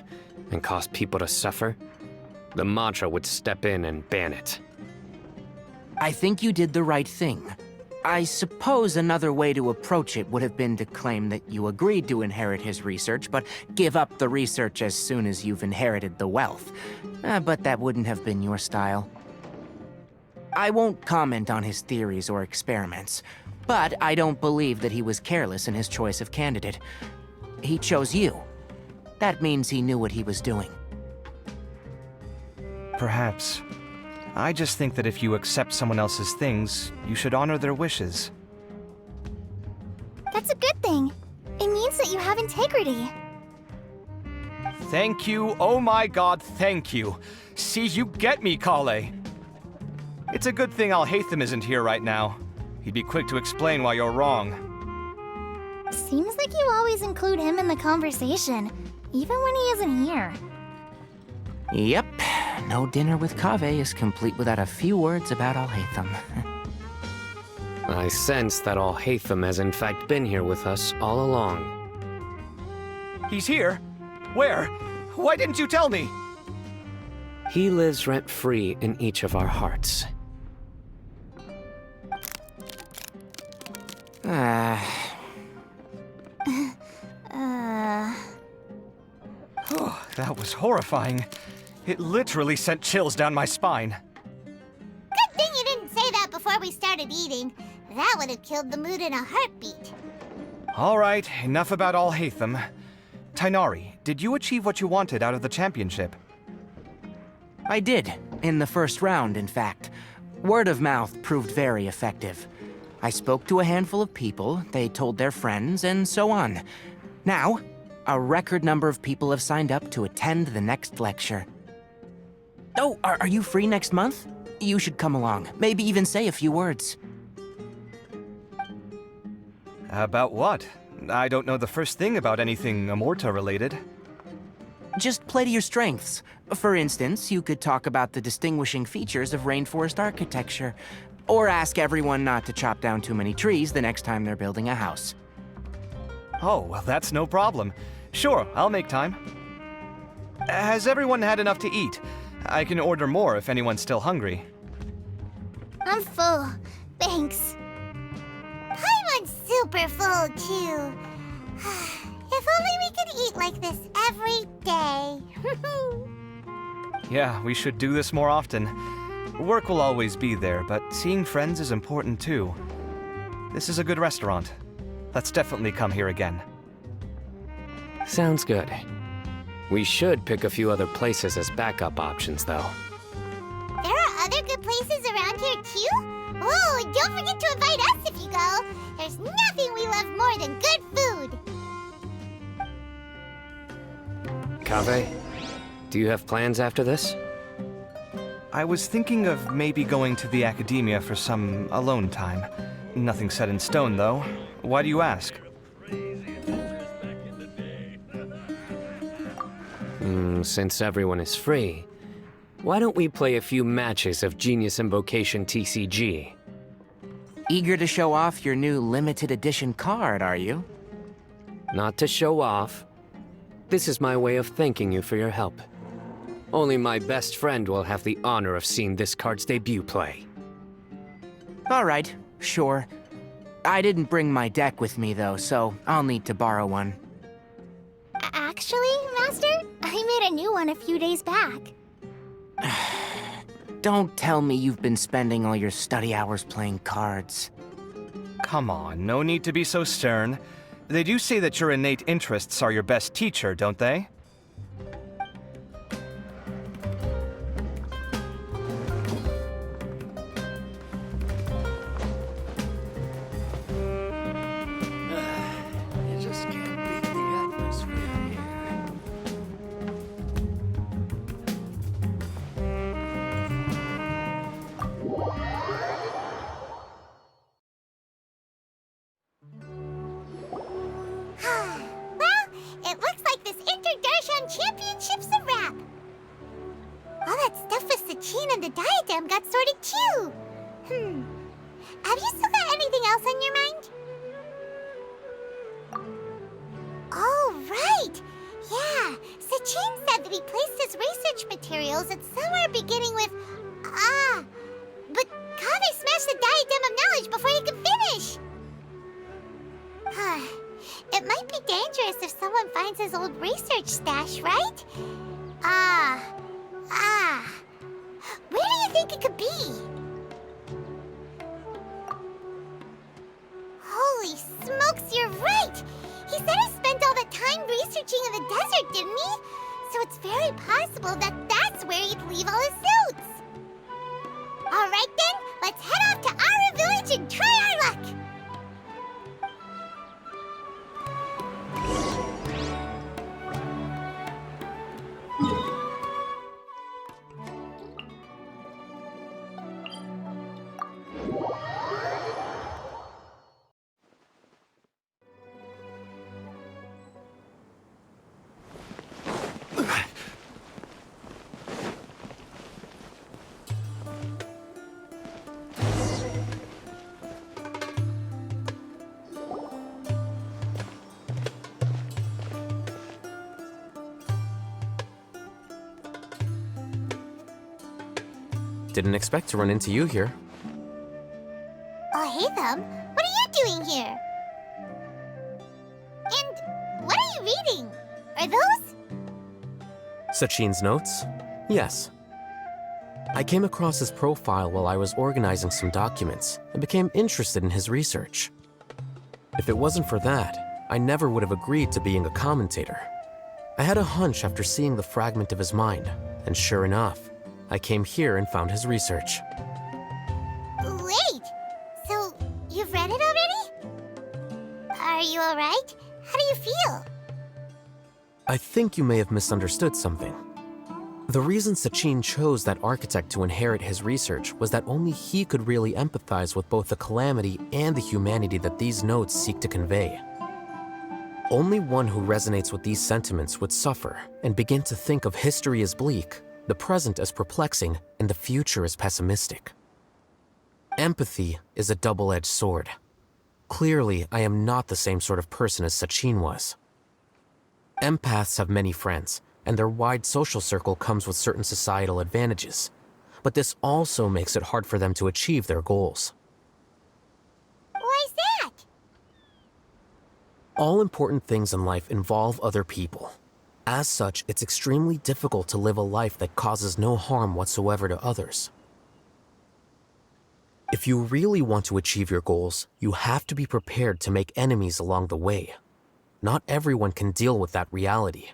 and cause people to suffer, the Matra would step in and ban it. I think you did the right thing. I suppose another way to approach it would have been to claim that you agreed to inherit his research, but give up the research as soon as you've inherited the wealth. But that wouldn't have been your style. I won't comment on his theories or experiments, but I don't believe that he was careless in his choice of candidate. He chose you. That means he knew what he was doing. Perhaps. I just think that if you accept someone else's things, you should honor their wishes. That's a good thing. It means that you have integrity. Thank you, oh my god, thank you. See, you get me, Kale. It's a good thing Al-Haytham isn't here right now. He'd be quick to explain why you're wrong. Seems like you always include him in the conversation, even when he isn't here. Yep, no dinner with Kaveh is complete without a few words about Al-Haytham. I sense that Al-Haytham has in fact been here with us all along. He's here? Where? Why didn't you tell me? He lives rent-free in each of our hearts. That was horrifying. It literally sent chills down my spine. Good thing you didn't say that before we started eating. That would have killed the mood in a heartbeat. All right, enough about Al-Haytham. Tighnari, did you achieve what you wanted out of the championship? I did, in the first round, in fact. Word of mouth proved very effective. I spoke to a handful of people, they told their friends, and so on. Now, a record number of people have signed up to attend the next lecture. Oh, are you free next month? You should come along. Maybe even say a few words. About what? I don't know the first thing about anything Amorta-related. Just play to your strengths. For instance, you could talk about the distinguishing features of rainforest architecture, or ask everyone not to chop down too many trees the next time they're building a house. Oh, well, that's no problem. Sure, I'll make time. Has everyone had enough to eat? I can order more if anyone's still hungry. I'm full. Thanks. Paimon's super full, too. If only we could eat like this every day. Yeah, we should do this more often. Work will always be there, but seeing friends is important too. This is a good restaurant. Let's definitely come here again. Sounds good. We should pick a few other places as backup options, though. There are other good places around here, too? Oh, and don't forget to invite us if you go. There's nothing we love more than good food. Kaveh, do you have plans after this? I was thinking of maybe going to the academia for some alone time. Nothing set in stone, though. Why do you ask? Since everyone is free, why don't we play a few matches of Genius Invocation TCG? Eager to show off your new limited edition card, are you? Not to show off. This is my way of thanking you for your help. Only my best friend will have the honor of seeing this card's debut play. All right, sure. I didn't bring my deck with me, though, so I'll need to borrow one. Actually, Master, I made a new one a few days back. Don't tell me you've been spending all your study hours playing cards. Come on, no need to be so stern. They do say that your innate interests are your best teacher, don't they? You just can't beat the atmosphere here. Well, it looks like this Inter-Darshan Championship's a wrap. All that stuff with Sachin and the diadem got sorted too. Have you still got anything else on your mind? Oh, right. Yeah, Sachin said that he placed his research materials at somewhere beginning with but Kaveh smashed the diadem of knowledge before he could finish. It might be dangerous if someone finds his old research stash, right? Where do you think it could be? Holy smokes, you're right! He said he spent all the time researching in the desert, didn't he? So it's very possible that that's where he'd leave all his notes. All right then, let's head off to Aru Village and try our luck! Didn't expect to run into you here. Oh, hey, Thumb. What are you doing here? And what are you reading? Are those? Sachin's notes? Yes. I came across his profile while I was organizing some documents and became interested in his research. If it wasn't for that, I never would have agreed to being a commentator. I had a hunch after seeing the fragment of his mind, and sure enough, I came here and found his research. Wait! So, you've read it already? Are you alright? How do you feel? I think you may have misunderstood something. The reason Sachin chose that architect to inherit his research was that only he could really empathize with both the calamity and the humanity that these notes seek to convey. Only one who resonates with these sentiments would suffer and begin to think of history as bleak, the present as perplexing, and the future as pessimistic. Empathy is a double-edged sword. Clearly, I am not the same sort of person as Sachin was. Empaths have many friends, and their wide social circle comes with certain societal advantages. But this also makes it hard for them to achieve their goals. Why's that? All important things in life involve other people. As such, it's extremely difficult to live a life that causes no harm whatsoever to others. If you really want to achieve your goals, you have to be prepared to make enemies along the way. Not everyone can deal with that reality.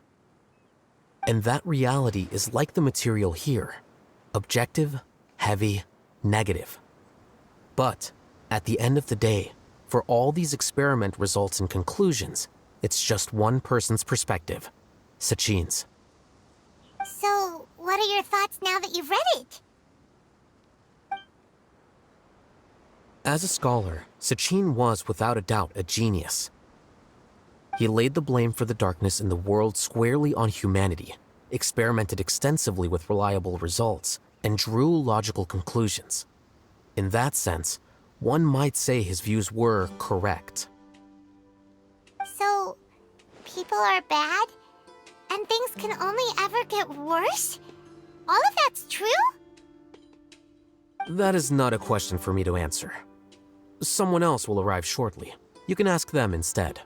And that reality is like the material here: objective, heavy, negative. But at the end of the day, for all these experiment results and conclusions, it's just one person's perspective, Sachin's. So, what are your thoughts now that you've read it? As a scholar, Sachin was without a doubt a genius. He laid the blame for the darkness in the world squarely on humanity, experimented extensively with reliable results, and drew logical conclusions. In that sense, one might say his views were correct. So, people are bad? And things can only ever get worse? All of that's true? That is not a question for me to answer. Someone else will arrive shortly. You can ask them instead.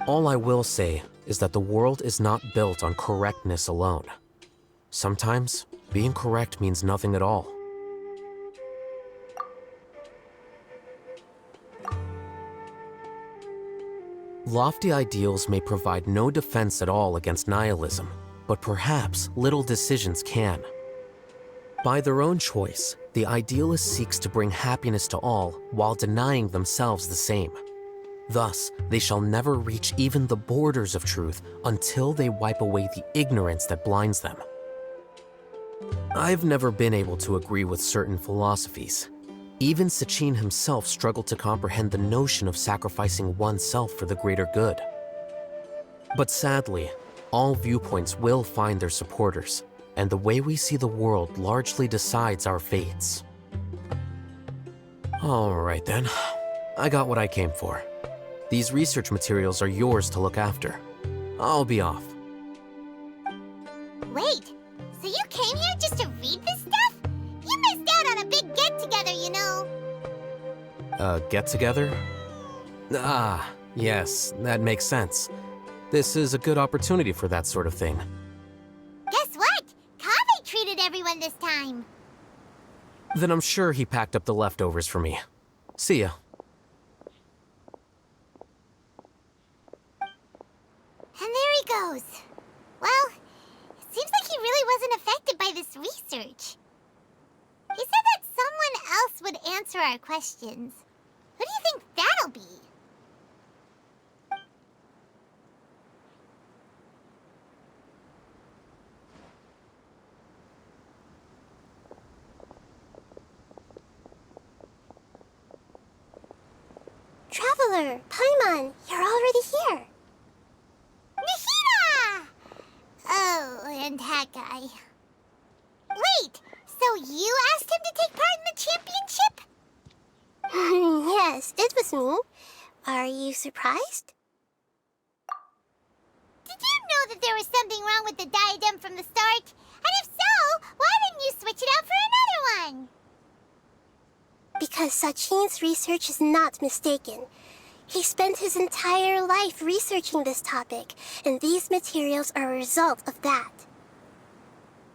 All I will say is that the world is not built on correctness alone. Sometimes, being correct means nothing at all. Lofty ideals may provide no defense at all against nihilism, but perhaps little decisions can. By their own choice, the idealist seeks to bring happiness to all while denying themselves the same. Thus, they shall never reach even the borders of truth until they wipe away the ignorance that blinds them. I've never been able to agree with certain philosophies. Even Sachin himself struggled to comprehend the notion of sacrificing oneself for the greater good. But sadly, all viewpoints will find their supporters, and the way we see the world largely decides our fates. All right then, I got what I came for. These research materials are yours to look after. I'll be off. Wait, so you came here just to read this stuff? You missed out on a big get-together, you know. Get-together? Ah, yes, that makes sense. This is a good opportunity for that sort of thing. Guess what? Kaveh treated everyone this time. Then I'm sure he packed up the leftovers for me. See ya. And there he goes. Well, it seems like he really wasn't affected by this research. He said that someone else would answer our questions. Who do you think that'll be? Traveler, Paimon, you're already here. Nihira! Oh, and that guy. Wait, so you asked him to take part in the championship? Yes, it was me. Are you surprised? Did you know that there was something wrong with the diadem from the start? And if so, why didn't you switch it out for another one? Because Sachin's research is not mistaken. He spent his entire life researching this topic, and these materials are a result of that.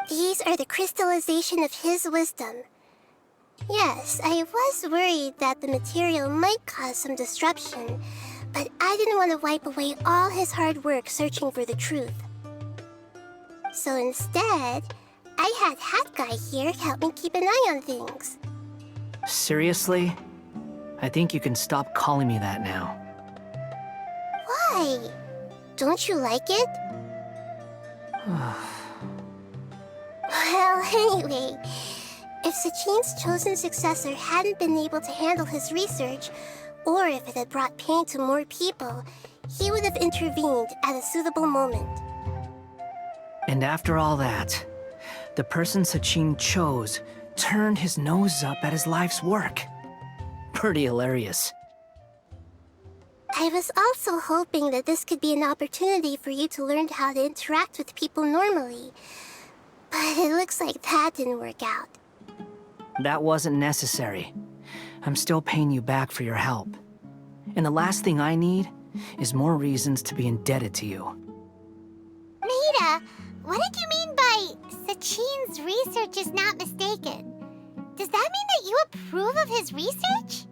These are the crystallization of his wisdom. Yes, I was worried that the material might cause some disruption, but I didn't want to wipe away all his hard work searching for the truth. So instead, I had Hat Guy here help me keep an eye on things. Seriously? I think you can stop calling me that now. Why? Don't you like it? Well, anyway, if Sachin's chosen successor hadn't been able to handle his research, or if it had brought pain to more people, he would have intervened at a suitable moment. And after all that, the person Sachin chose turned his nose up at his life's work. Pretty hilarious. I was also hoping that this could be an opportunity for you to learn how to interact with people normally. But it looks like that didn't work out. That wasn't necessary. I'm still paying you back for your help. And the last thing I need is more reasons to be indebted to you. Nita, what did you mean by Sachin's research is not mistaken? Does that mean that you approve of his research?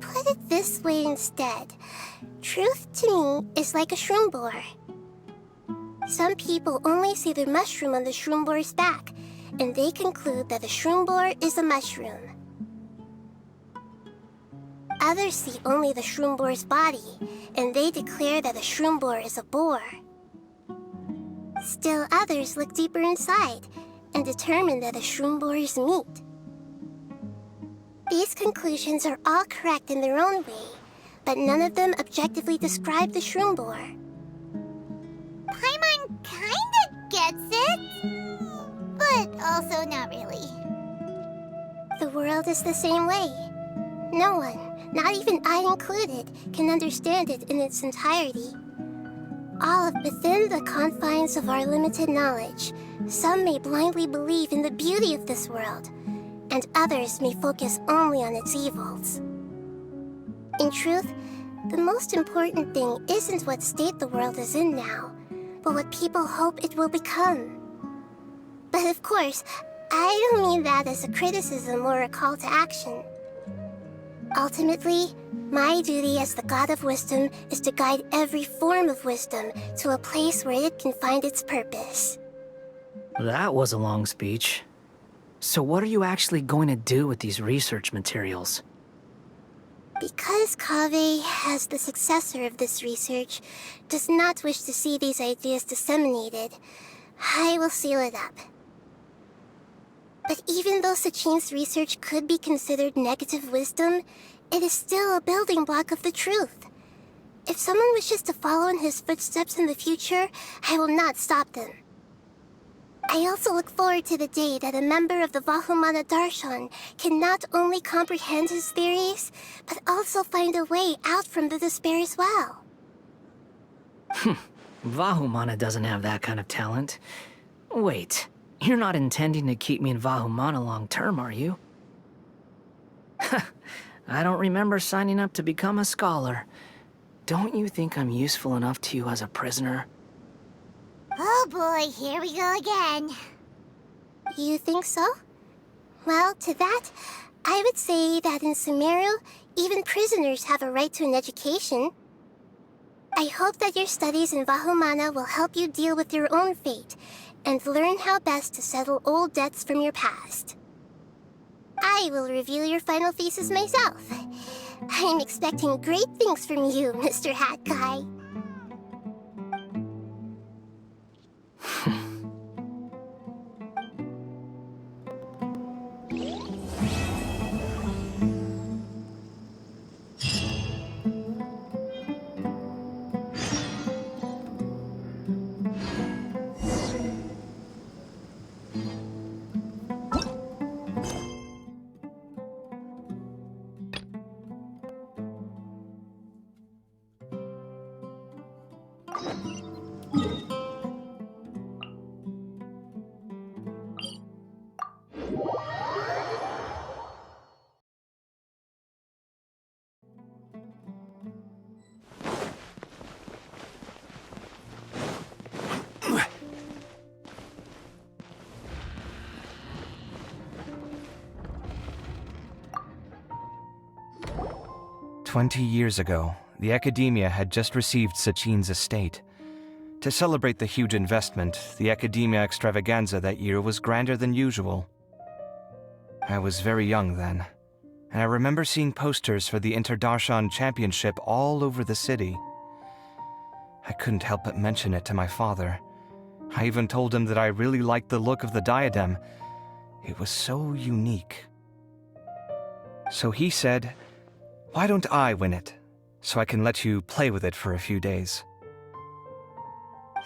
Put it this way instead. Truth to me is like a shroom boar. Some people only see the mushroom on the shroom boar's back, and they conclude that the shroom boar is a mushroom. Others see only the shroom boar's body, and they declare that the shroom boar is a boar. Still others look deeper inside, and determine that the shroom boar is meat. These conclusions are all correct in their own way, but none of them objectively describe the shroom boar. Paimon kinda gets it, but also not really. The world is the same way. No one, not even I included, can understand it in its entirety. All within the confines of our limited knowledge, some may blindly believe in the beauty of this world, and others may focus only on its evils. In truth, the most important thing isn't what state the world is in now, but what people hope it will become. But of course, I don't mean that as a criticism or a call to action. Ultimately, my duty as the God of Wisdom is to guide every form of wisdom to a place where it can find its purpose. That was a long speech. So what are you actually going to do with these research materials? Because Kaveh, as the successor of this research, does not wish to see these ideas disseminated, I will seal it up. But even though Sachin's research could be considered negative wisdom, it is still a building block of the truth. If someone wishes to follow in his footsteps in the future, I will not stop them. I also look forward to the day that a member of the Vahumana Darshan can not only comprehend his theories, but also find a way out from the despair as well. Vahumana doesn't have that kind of talent. Wait, you're not intending to keep me in Vahumana long term, are you? I don't remember signing up to become a scholar. Don't you think I'm useful enough to you as a prisoner? Oh boy, here we go again. You think so? Well, to that, I would say that in Sumeru, even prisoners have a right to an education. I hope that your studies in Vahumana will help you deal with your own fate, and learn how best to settle old debts from your past. I will review your final thesis myself. I'm expecting great things from you, Mr. Hat Guy. 20 years ago, the Academia had just received Sachin's estate. To celebrate the huge investment, the Academia extravaganza that year was grander than usual. I was very young then, and I remember seeing posters for the Interdarshan Championship all over the city. I couldn't help but mention it to my father. I even told him that I really liked the look of the diadem. It was so unique. So he said, "Why don't I win it, so I can let you play with it for a few days?"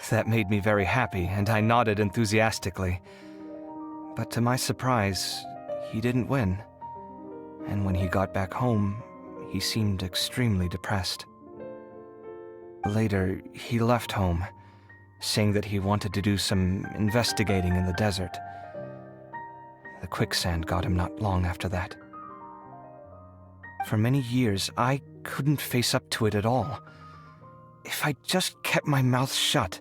That made me very happy, and I nodded enthusiastically. But to my surprise, he didn't win. And when he got back home, he seemed extremely depressed. Later, he left home, saying that he wanted to do some investigating in the desert. The quicksand got him not long after that. For many years, I couldn't face up to it at all. If I just kept my mouth shut,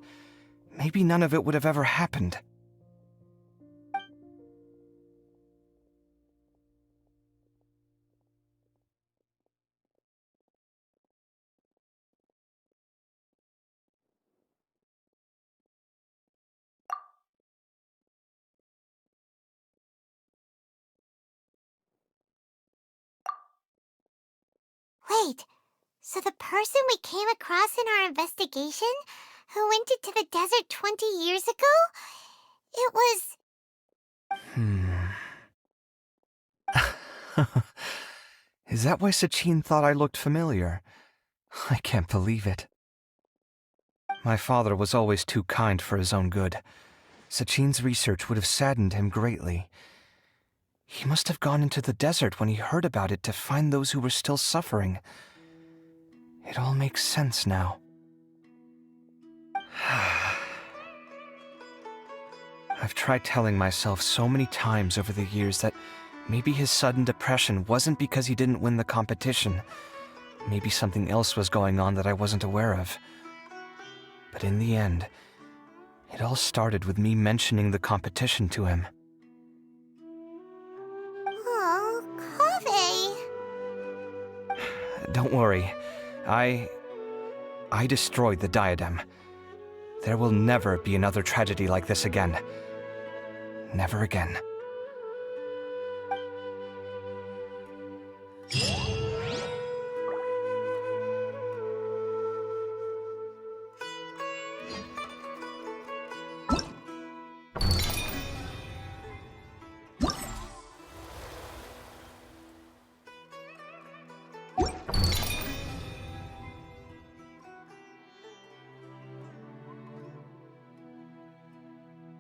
maybe none of it would have ever happened. Wait, so the person we came across in our investigation, who went into the desert 20 years ago, it was... Is that why Sachin thought I looked familiar? I can't believe it. My father was always too kind for his own good. Sachin's research would have saddened him greatly. He must have gone into the desert when he heard about it to find those who were still suffering. It all makes sense now. I've tried telling myself so many times over the years that maybe his sudden depression wasn't because he didn't win the competition. Maybe something else was going on that I wasn't aware of. But in the end, it all started with me mentioning the competition to him. Oh, Kaveh. Don't worry. I destroyed the diadem. There will never be another tragedy like this again. Never again.